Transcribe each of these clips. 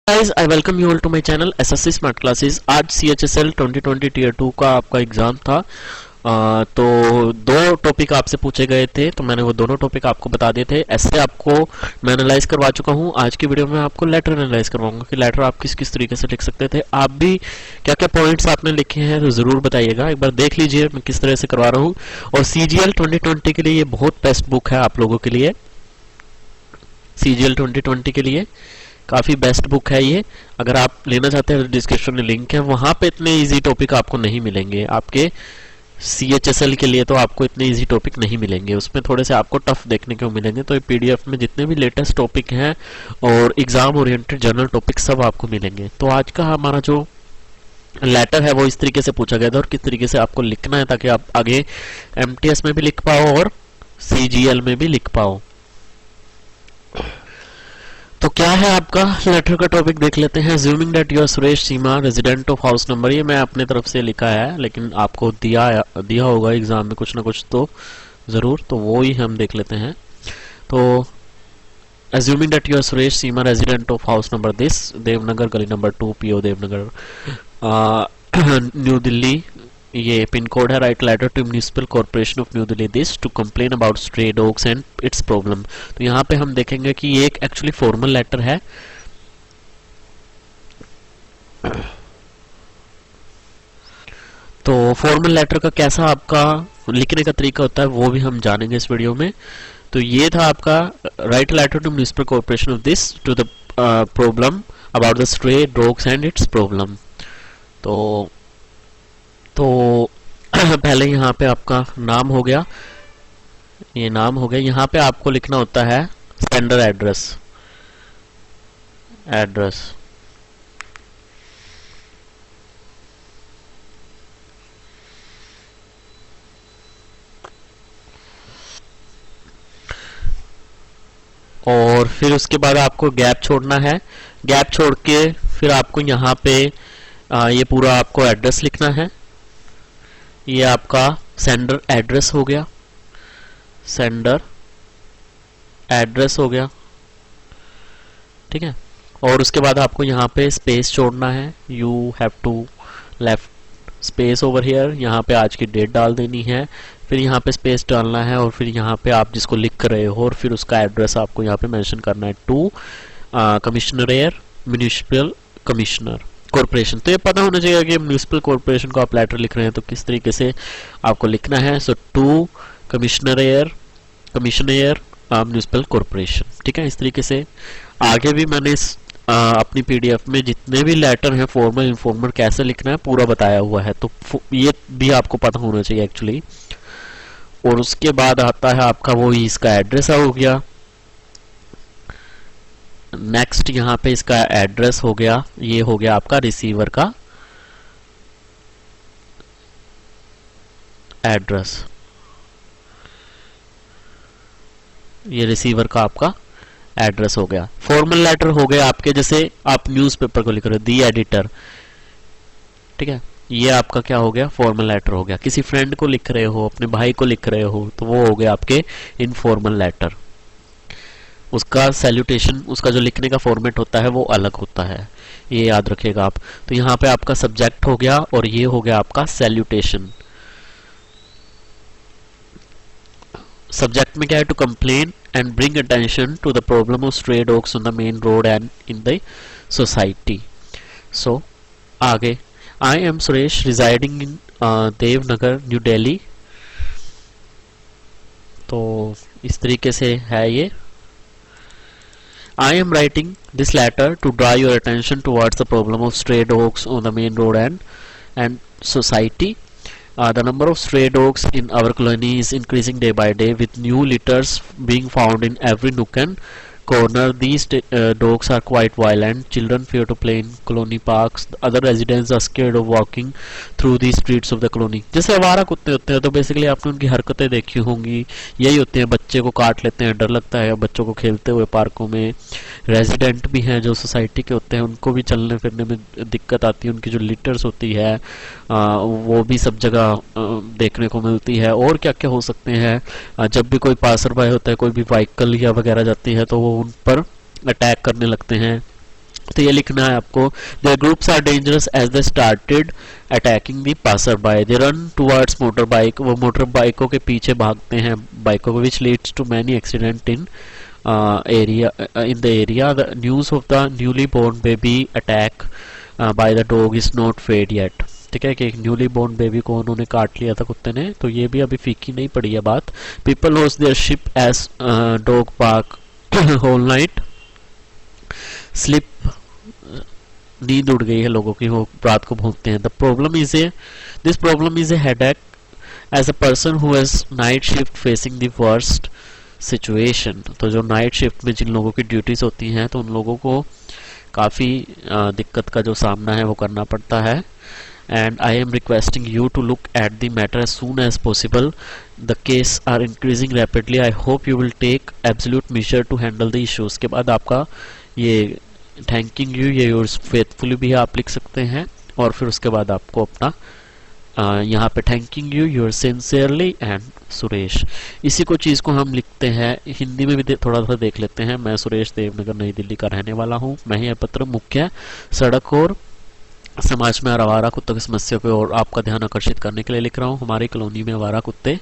Guys, I welcome you all to my channel SSC smart classes. आज CHSL 2020 tier 2 का आपका exam था। तो दो टॉपिक आपसे पूछे गए थे, तो मैंने वो दोनों टॉपिक आपको बता दिए थे। ऐसे आपको मैं एनालाइज करवा चुका हूँ। आज की वीडियो में आपको लेटर एनालाइज करवाऊंगा कि लेटर आप किस किस तरीके से लिख सकते थे। आप भी क्या क्या पॉइंट्स आपने लिखे हैं तो जरूर बताइएगा। एक बार देख लीजिए मैं किस तरह से करवा रहा हूँ। और CGL 2020 के लिए ये बहुत बेस्ट बुक है आप लोगों के लिए। CGL 2020 के लिए काफी बेस्ट बुक है ये। अगर आप लेना चाहते हैं तो डिस्क्रिप्शन में लिंक है। वहां पे इतने इजी टॉपिक आपको नहीं मिलेंगे। आपके CHSL के लिए तो आपको इतने इजी टॉपिक नहीं मिलेंगे, उसमें थोड़े से आपको टफ देखने को मिलेंगे। तो ये PDF में जितने भी लेटेस्ट टॉपिक हैं और एग्जाम ओरिएंटेड जनरल टॉपिक सब आपको मिलेंगे। तो आज का हमारा जो लेटर है वो इस तरीके से पूछा गया था और किस तरीके से आपको लिखना है ताकि आप आगे MTS में भी लिख पाओ और CGL में भी लिख पाओ। तो क्या है आपका लेटर का टॉपिक देख लेते हैं। Assuming that you are Suresh Seema resident of house number, ये मैं अपने तरफ से लिखा है लेकिन आपको दिया होगा एग्जाम में कुछ ना कुछ तो जरूर, तो वो ही हम देख लेते हैं। तो assuming that you are Suresh Seema resident of house number this, Devnagar गली number 2 PO Devnagar new Delhi, ये पिन कोड है। Write letter to municipal corporation of new Delhi this to complain about stray dogs and its problem. तो यहाँ पे हम देखेंगे कि ये एक एक्चुअली फॉर्मल लेटर है। तो फॉर्मल लेटर का कैसा आपका लिखने का तरीका होता है वो भी हम जानेंगे इस वीडियो में। तो ये था आपका write letter to municipal corporation of this to the problem about the stray dogs and its problem. तो पहले यहाँ पे आपका नाम हो गया, ये नाम हो गया। यहाँ पे आपको लिखना होता है सेंडर एड्रेस। और फिर उसके बाद आपको गैप छोड़ना है। गैप छोड़ के फिर आपको यहाँ पे ये पूरा आपको एड्रेस लिखना है। ये आपका सेंडर एड्रेस हो गया, सेंडर एड्रेस हो गया, ठीक है। और उसके बाद आपको यहाँ पे स्पेस छोड़ना है। You have to left space over here. यहाँ पे आज की डेट डाल देनी है, फिर यहाँ पे स्पेस डालना है और फिर यहाँ पे आप जिसको लिख रहे हो और फिर उसका एड्रेस आपको यहाँ पे मेंशन करना है। To commissioner municipal commissioner corporation. तो ये पता होना चाहिए कि म्युनिसिपल कॉर्पोरेशन को आप लेटर लिख रहे हैं तो किस तरीके से आपको लिखना है। सो टू कमिश्नरेयर म्युनिसिपल कॉर्पोरेशन, ठीक है। इस तरीके से आगे भी मैंने अपनी PDF में जितने भी लेटर हैं फॉर्मल इनफॉर्मल कैसे लिखना है पूरा बताया हुआ है, तो ये भी आपको पता होना चाहिए एक्चुअली। और उसके बाद आता है आपका वो ही इसका एड्रेस हो गया। नेक्स्ट यहाँ पे इसका एड्रेस हो गया, ये हो गया आपका रिसीवर का एड्रेस। ये रिसीवर का आपका एड्रेस हो गया। फॉर्मल लेटर हो गया आपके, जैसे आप न्यूज़पेपर को लिख रहे हो दी एडिटर, ठीक है। ये आपका क्या हो गया, फॉर्मल लेटर हो गया। किसी फ्रेंड को लिख रहे हो, अपने भाई को लिख रहे हो, तो वो हो गया आपके इनफॉर्मल लेटर। उसका सैल्यूटेशन, उसका जो लिखने का फॉर्मेट होता है वो अलग होता है, ये याद रखिएगा आप। तो यहाँ पे आपका सब्जेक्ट हो गया और ये हो गया आपका सैल्यूटेशन। सब्जेक्ट में क्या है, to complain and bring attention to the problem of stray dogs on the main road and in the society. So आगे, I am Suresh residing in Devnagar new Delhi. तो इस तरीके से है ये। I am writing this letter to draw your attention towards the problem of stray dogs on the main road and society. The number of stray dogs in our colony is increasing day by day, with new litters being found in every nook and corner. These dogs are quite violent. Children fear to play in colony parks. Other residents are scared of walking through the streets of the colony. जैसे आवारा कुत्ते होते हैं तो basically आपने उनकी हरकतें देखी होंगी, यही होते हैं। बच्चे को काट लेते हैं, डर लगता है बच्चों को खेलते हुए पार्कों में। रेजिडेंट भी हैं जो सोसाइटी के होते हैं, उनको भी चलने फिरने में दिक्कत आती है। उनकी जो लिटर्स होती है वो भी सब जगह देखने को मिलती है। और क्या क्या हो सकते हैं, जब भी कोई पासर बाय होता है, कोई भी व्हीकल या वगैरह जाती है तो वो उन पर अटैक करने लगते हैं। तो ये लिखना है आपको, there groups are dangerous as they started attacking the passerby, they run towards motorbike, वो मोटर बाइकों के पीछे भागते हैं, बाइकों को, which leads to many accident in area in the area. The news of the newly born baby attack by the dog is not fade yet. ठीक है कि एक न्यूली बोर्न बेबी को उन्होंने काट लिया था कुत्ते ने, तो ये भी अभी फीकी नहीं पड़ी है बात. People whose their ship as dog park whole night sleep, नींद उड़ गई है लोगों की, वो रात को भौंकते हैं. This problem is a headache as a person who has night shift facing the worst situation. तो जो नाइट शिफ्ट में जिन लोगों की ड्यूटीज होती हैं तो उन लोगों को काफ़ी दिक्कत का जो सामना है वो करना पड़ता है. And I am requesting you to look at the matter as soon as possible. The case are increasing rapidly. I hope you will take absolute measure to handle the issues. के बाद आपका ये थैंकिंग यू, ये yours faithfully भी आप लिख सकते हैं, और फिर उसके बाद आपको अपना यहाँ पे thanking you your sincerely and Suresh. इसी को चीज़ को हम लिखते हैं हिंदी में भी थोड़ा सा देख लेते हैं. मैं सुरेश देवनगर नई दिल्ली का रहने वाला हूँ. मैं यह पत्र मुख्य सड़क और समाज में आवारा कुत्तों की समस्या को और आपका ध्यान आकर्षित करने के लिए लिख रहा हूँ. हमारी कॉलोनी में आवारा कुत्ते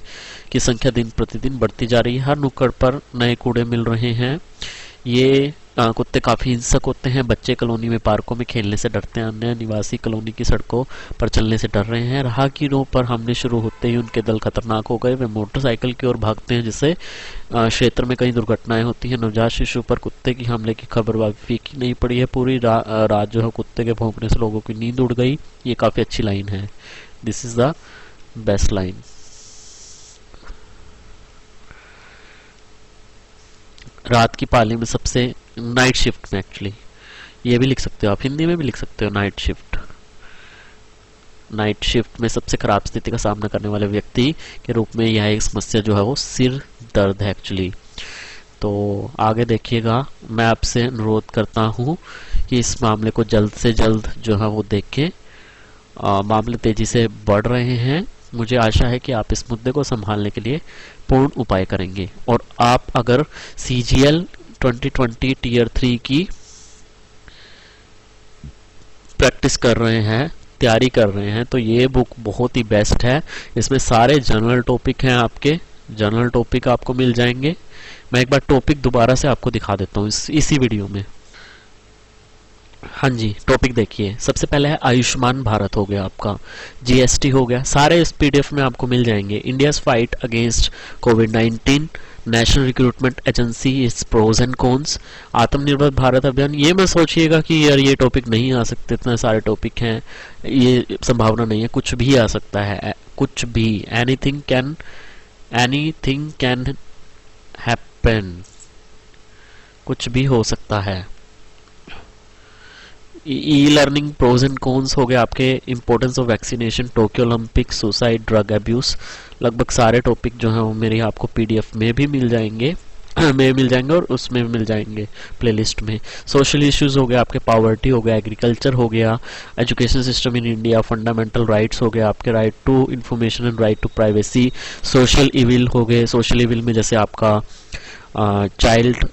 की संख्या दिन प्रतिदिन बढ़ती जा रही है. हर नुक्कड़ पर नए कूड़े मिल रहे हैं. ये कुत्ते काफ़ी हिंसक होते हैं. बच्चे कॉलोनी में पार्कों में खेलने से डरते हैं. अन्य निवासी कॉलोनी की सड़कों पर चलने से डर रहे हैं. राहगीरों पर हमले शुरू होते ही उनके दल खतरनाक हो गए. वे मोटरसाइकिल की ओर भागते हैं, जिससे क्षेत्र में कई दुर्घटनाएं होती हैं. नवजात शिशु पर कुत्ते की हमले की खबर फीकी नहीं पड़ी है. पूरी रात जो है कुत्ते के भौंकने से लोगों की नींद उड़ गई. ये काफ़ी अच्छी लाइन है. This is the best line. रात की पाली में सबसे, नाइट शिफ्ट में एक्चुअली ये भी लिख सकते हो आप, हिंदी में भी लिख सकते हो नाइट शिफ्ट. नाइट शिफ्ट में सबसे खराब स्थिति का सामना करने वाले व्यक्ति के रूप में यह एक समस्या जो है वो सिर दर्द है एक्चुअली. तो आगे देखिएगा. मैं आपसे अनुरोध करता हूँ कि इस मामले को जल्द से जल्द जो है वो देखें. मामले तेजी से बढ़ रहे हैं. मुझे आशा है कि आप इस मुद्दे को संभालने के लिए पूर्ण उपाय करेंगे. और आप अगर CGL 2020 टीयर 3 की प्रैक्टिस कर रहे हैं, तैयारी कर रहे हैं, तो ये बुक बहुत ही बेस्ट है. इसमें सारे जनरल टॉपिक हैं. आपके जनरल टॉपिक आपको मिल जाएंगे. मैं एक बार टॉपिक दोबारा से आपको दिखा देता हूँ इसी वीडियो में. हाँ जी, टॉपिक देखिए. सबसे पहले है आयुष्मान भारत हो गया, आपका GST हो गया. सारे इस PDF में आपको मिल जाएंगे. इंडियाज फाइट अगेंस्ट कोविड-19, national recruitment agency, its pros and cons, Aatmanirbhar Bharat अभियान. ये मत सोचिएगा कि यार ये टॉपिक नहीं आ सकते, इतने सारे टॉपिक हैं, ये संभावना नहीं है. कुछ भी आ सकता है, कुछ भी. Anything can happen. कुछ भी हो सकता है. E learning, pros and cons हो गए आपके. Importance of vaccination, Tokyo Olympic, suicide, drug abuse. लगभग सारे टॉपिक जो हैं वो मेरे आपको PDF में भी मिल जाएंगे और उसमें भी मिल जाएंगे प्लेलिस्ट में. सोशल इश्यूज हो गए आपके. पॉवर्टी हो गया, एग्रीकल्चर हो गया, education system in India, fundamental rights हो गए आपके, right to information and right to privacy. Social evil हो गए. सोशल इविल में जैसे आपका चाइल्ड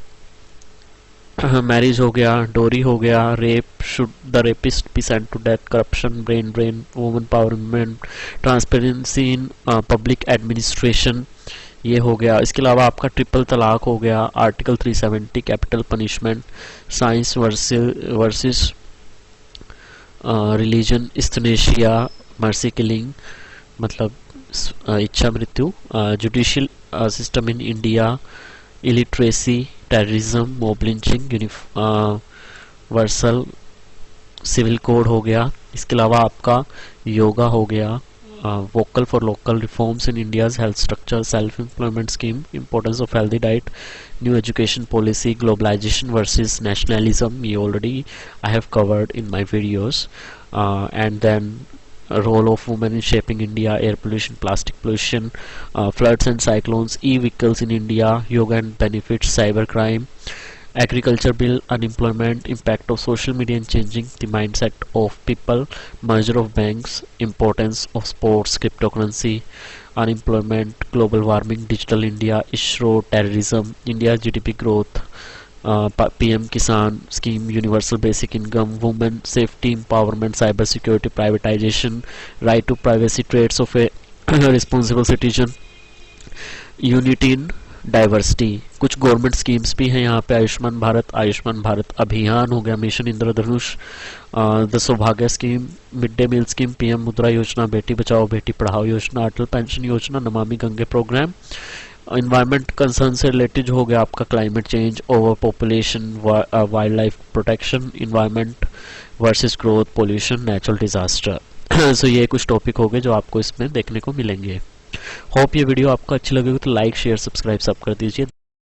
मैरिज हो गया, डोरी हो गया, rape, should the rapist be sent to death, corruption, brain drain, women empowerment, transparency in public administration, ये हो गया. इसके अलावा आपका ट्रिपल तलाक हो गया, article 370, capital punishment, science versus religion, euthanasia, mercy killing मतलब इच्छा मृत्यु, judicial system in India, illiteracy, terrorism, mob lynching, universal civil code हो गया. इसके अलावा आपका योगा हो गया, vocal for local reforms in India's health structure, self employment scheme, importance of healthy diet, new education policy, globalisation versus nationalism, ये already I have covered in my videos. And then role of women in shaping India, air pollution, plastic pollution, floods and cyclones, e-vehicles in India, yoga and benefits, cyber crime, agriculture bill, unemployment, impact of social media in changing the mindset of people, merger of banks, importance of sports, cryptocurrency, unemployment, global warming, digital India, ISRO, terrorism, India's GDP growth, PM Kisan scheme, universal basic income, women safety empowerment, cyber security, privatisation, right to privacy, traits of a responsible citizen, unity in diversity. कुछ government schemes भी हैं यहाँ पे, आयुष्मान भारत अभियान हो गया, mission Indradhanush, the Saubhagya scheme, mid day meal scheme, PM Mudra Yojana, Beti Bachao Beti Padhao योजना, अटल pension Yojana, Namami Gange programme. Environment concern से related हो गया आपका climate change, over population, wild life protection, environment versus growth, pollution, natural disaster. So ये कुछ टॉपिक हो गए जो आपको इसमें देखने को मिलेंगे। होप ये वीडियो आपको अच्छी लगी हो तो लाइक शेयर सब्सक्राइब सब कर दीजिए।